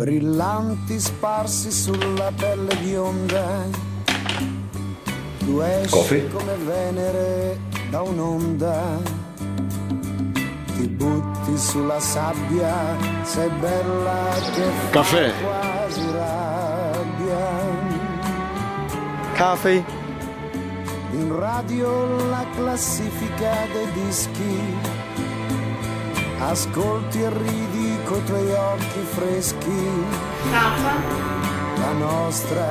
brillanti sparsi sulla pelle bionda. Tu esci come Venere da un'onda, ti butti sulla sabbia, sei bella che Caffè. quasi rabbia. Caffè. In radio la classifica dei dischi, ascolti e ridi coi tuoi occhi freschi.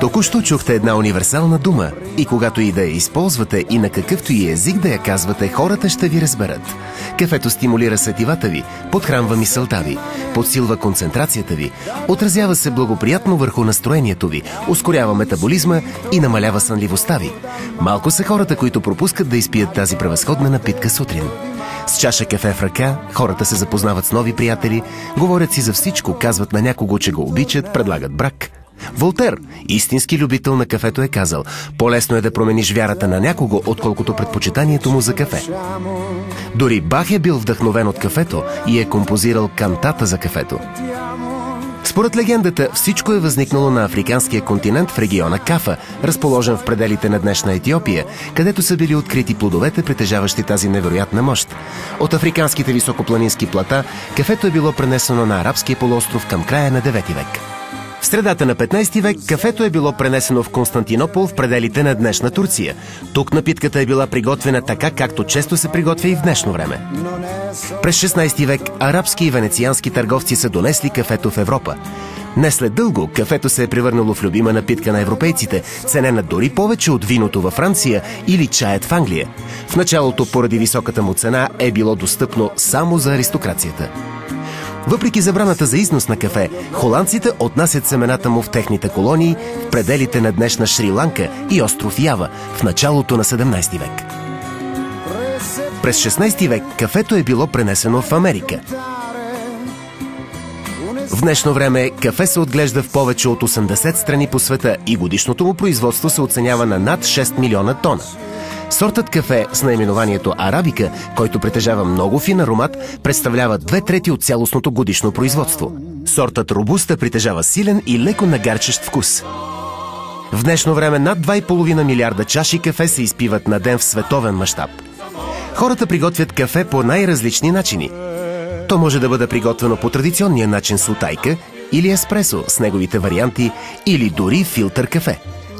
Току-що чухте една универсална дума и когато и да я използвате и на какъвто и език да я казвате, хората ще ви разберат. Кафето стимулира сетивата ви, подхранва мисълта ви, подсилва концентрацията ви, отразява се благоприятно върху настроението ви, ускорява метаболизма и намалява сънливостта ви. Малко са хората, които пропускат да изпият тази превъзходна напитка сутрин. С чаша кафе в ръка, хората се запознават с нови приятели, говорят си за всичко, казват на някого, че го обичат, предлагат брак. Волтер, истински любител на кафето, е казал: по-лесно е да промениш вярата на някого, отколкото предпочитанието му за кафе. Дори Бах е бил вдъхновен от кафето и е композирал кантата за кафето. Според легендата, всичко е възникнало на африканския континент в региона Кафа, разположен в пределите на днешна Етиопия, където са били открити плодовете, притежаващи тази невероятна мощ. От африканските високопланински плата, кафето е било пренесено на арабския полуостров към края на 9 век. В средата на 15 век кафето е било пренесено в Константинопол в пределите на днешна Турция. Тук напитката е била приготвена така, както често се приготвя и в днешно време. През 16 век арабски и венециански търговци са донесли кафето в Европа. Не след дълго кафето се е превърнало в любима напитка на европейците, ценена дори повече от виното във Франция или чаят в Англия. В началото, поради високата му цена, е било достъпно само за аристокрацията. Въпреки забраната за износ на кафе, холандците отнасят семената му в техните колонии в пределите на днешна Шри-Ланка и остров Ява в началото на 17 век. През 16 век кафето е било пренесено в Америка. В днешно време кафе се отглежда в повече от 80 страни по света и годишното му производство се оценява на над 6 милиона тона. Сортът кафе с наименованието арабика, който притежава много фин аромат, представлява 2/3 от цялостното годишно производство. Сортът робуста притежава силен и леко нагарчещ вкус. В днешно време над 2,5 милиарда чаши кафе се изпиват на ден в световен мащаб. Хората приготвят кафе по най-различни начини. То може да бъде приготвено по традиционния начин с утайка или еспресо с неговите варианти, или дори филтър кафе.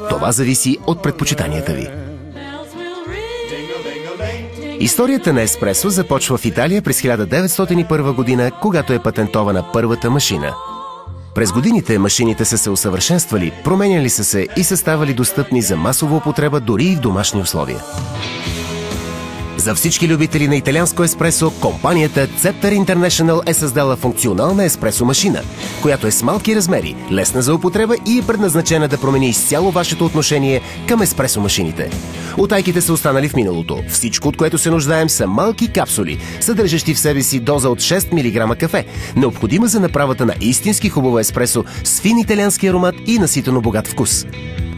Това зависи от предпочитанията ви. Историята на еспресо започва в Италия през 1901 година, когато е патентована първата машина. През годините машините са се усъвършенствали, променяли са се и са ставали достъпни за масова употреба дори и в домашни условия. За всички любители на италианско еспресо, компанията Scepter International е създала функционална еспресо машина, която е с малки размери, лесна за употреба и е предназначена да промени изцяло вашето отношение към еспресо машините. Утайките са останали в миналото. Всичко, от което се нуждаем, са малки капсули, съдържащи в себе си доза от 6 мг кафе, необходима за направата на истински хубаво еспресо с фин италиански аромат и наситено богат вкус.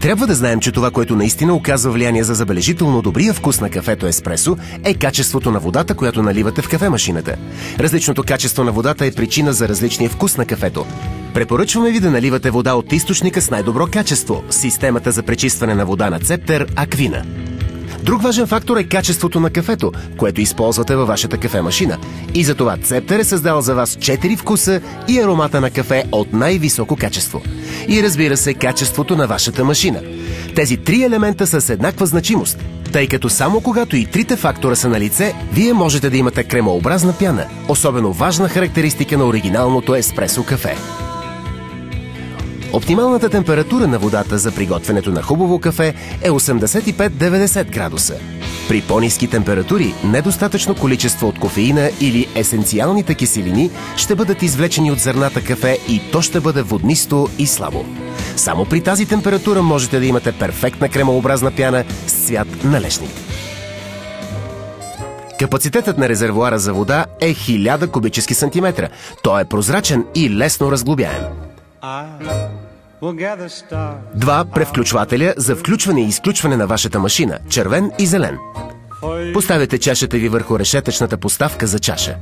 Трябва да знаем, че това, което наистина оказва влияние за забележително добрия вкус на кафето еспресо, е качеството на водата, която наливате в кафемашината. Различното качество на водата е причина за различния вкус на кафето. Препоръчваме ви да наливате вода от източника с най-добро качество – системата за пречистване на вода на Scepter Aquina. Друг важен фактор е качеството на кафето, което използвате във вашата кафемашина. И затова Scepter е създал за вас 4 вкуса и аромата на кафе от най-високо качество. И разбира се, качеството на вашата машина. Тези 3 елемента са с еднаква значимост, тъй като само когато и 3 фактора са на лице, вие можете да имате кремообразна пяна, особено важна характеристика на оригиналното еспресо кафе. Оптималната температура на водата за приготвянето на хубаво кафе е 85-90 градуса. При по-ниски температури недостатъчно количество от кофеина или есенциалните киселини ще бъдат извлечени от зърната кафе и то ще бъде воднисто и слабо. Само при тази температура можете да имате перфектна кремообразна пяна с цвят на лешник. Капацитетът на резервоара за вода е 1000 кубически сантиметра. Той е прозрачен и лесно разглобяем. 2 превключвателя за включване и изключване на вашата машина – червен и зелен. Поставяте чашата ви върху решетъчната поставка за чаша.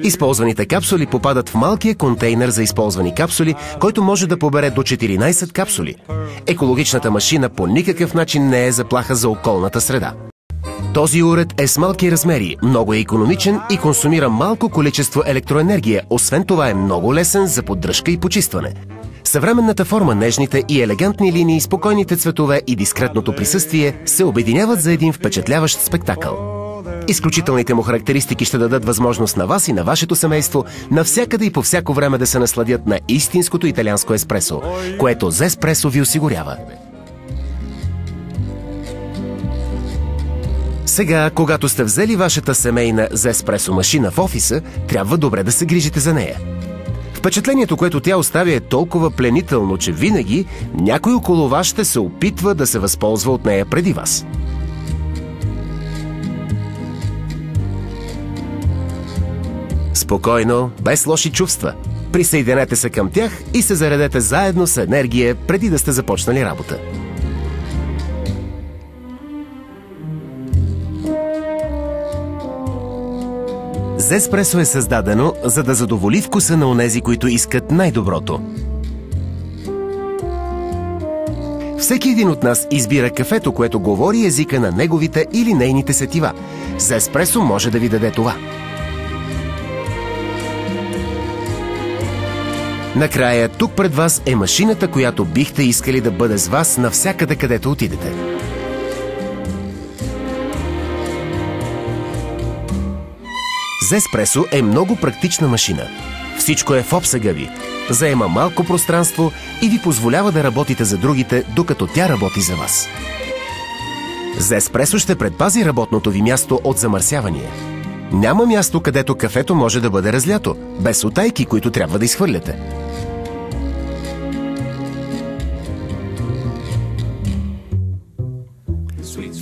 Използваните капсули попадат в малкия контейнер за използвани капсули, който може да побере до 14 капсули. Екологичната машина по никакъв начин не е заплаха за околната среда. Този уред е с малки размери, много е икономичен и консумира малко количество електроенергия, освен това е много лесен за поддръжка и почистване. Съвременната форма, нежните и елегантни линии, спокойните цветове и дискретното присъствие се обединяват за един впечатляващ спектакъл. Изключителните му характеристики ще дадат възможност на вас и на вашето семейство навсякъде и по всяко време да се насладят на истинското италианско еспресо, което Зеспресо ви осигурява. Сега, когато сте взели вашата семейна Зеспресо машина в офиса, трябва добре да се грижите за нея. Впечатлението, което тя оставя, е толкова пленително, че винаги някой около вас ще се опитва да се възползва от нея преди вас. Спокойно, без лоши чувства. Присъединете се към тях и се заредете заедно с енергия преди да сте започнали работа. Зеспресо е създадено, за да задоволи вкуса на онези, които искат най-доброто. Всеки един от нас избира кафето, което говори езика на неговите или нейните сетива. Зеспресо може да ви даде това. Накрая, тук пред вас е машината, която бихте искали да бъде с вас навсякъде, където отидете. Зеспресо е много практична машина. Всичко е в обсега ви, заема малко пространство и ви позволява да работите за другите, докато тя работи за вас. Зеспресо ще предпази работното ви място от замърсявания. Няма място, където кафето може да бъде разлято, без утайки, които трябва да изхвърляте.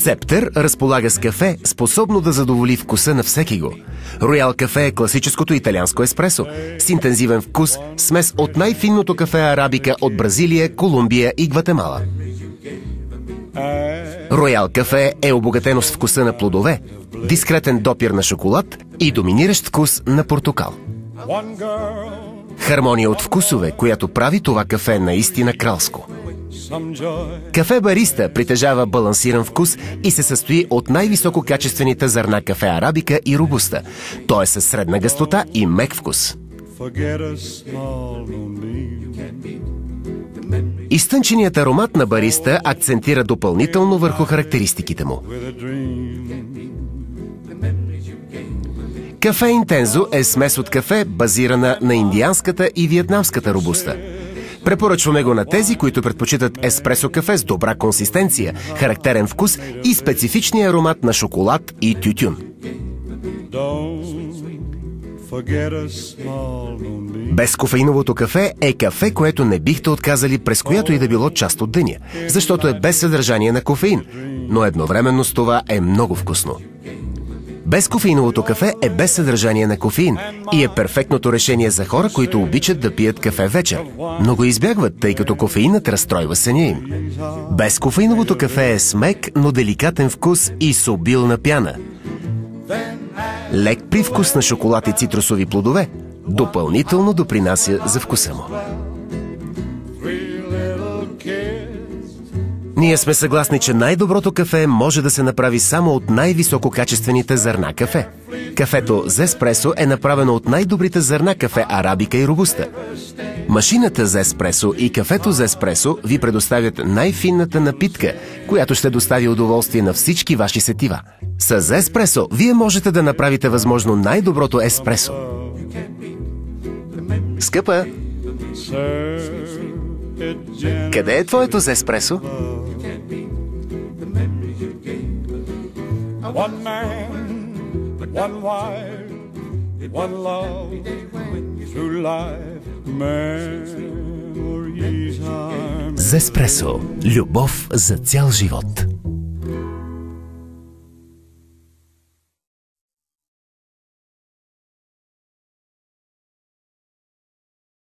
Цептер разполага с кафе, способно да задоволи вкуса на всеки го. Роял кафе е класическото италианско еспресо, с интензивен вкус, смес от най-финното кафе арабика от Бразилия, Колумбия и Гватемала. Роял кафе е обогатено с вкуса на плодове, дискретен допир на шоколад и доминиращ вкус на портокал. Хармония от вкусове, която прави това кафе наистина кралско. Кафе Бариста притежава балансиран вкус и се състои от най-висококачествените зърна кафе арабика и робуста. Той е със средна гъстота и мек вкус. Изтънченият аромат на Бариста акцентира допълнително върху характеристиките му. Кафе Интензо е смес от кафе, базирана на индианската и виетнамската робуста. Препоръчваме го на тези, които предпочитат еспресо кафе с добра консистенция, характерен вкус и специфичния аромат на шоколад и тютюн. Безкофеиновото кафе е кафе, което не бихте отказали през която и да било част от деня, защото е без съдържание на кофеин, но едновременно с това е много вкусно. Безкофеиновото кафе е без съдържание на кофеин и е перфектното решение за хора, които обичат да пият кафе вечер, но го избягват, тъй като кофеинът разстройва съня им. Безкофеиновото кафе е с мек, но деликатен вкус и с обилна пяна. Лек привкус на шоколад и цитрусови плодове допълнително допринася за вкуса му. Ние сме съгласни, че най-доброто кафе може да се направи само от най-висококачествените зърна кафе. Кафето Зеспресо е направено от най-добрите зърна кафе арабика и робуста. Машината Зеспресо и кафето Зеспресо ви предоставят най-финната напитка, която ще достави удоволствие на всички ваши сетива. С Зеспресо вие можете да направите възможно най-доброто еспресо. Скъпа, къде е твоето Зеспресо? Зеспресо. Любов за цял живот.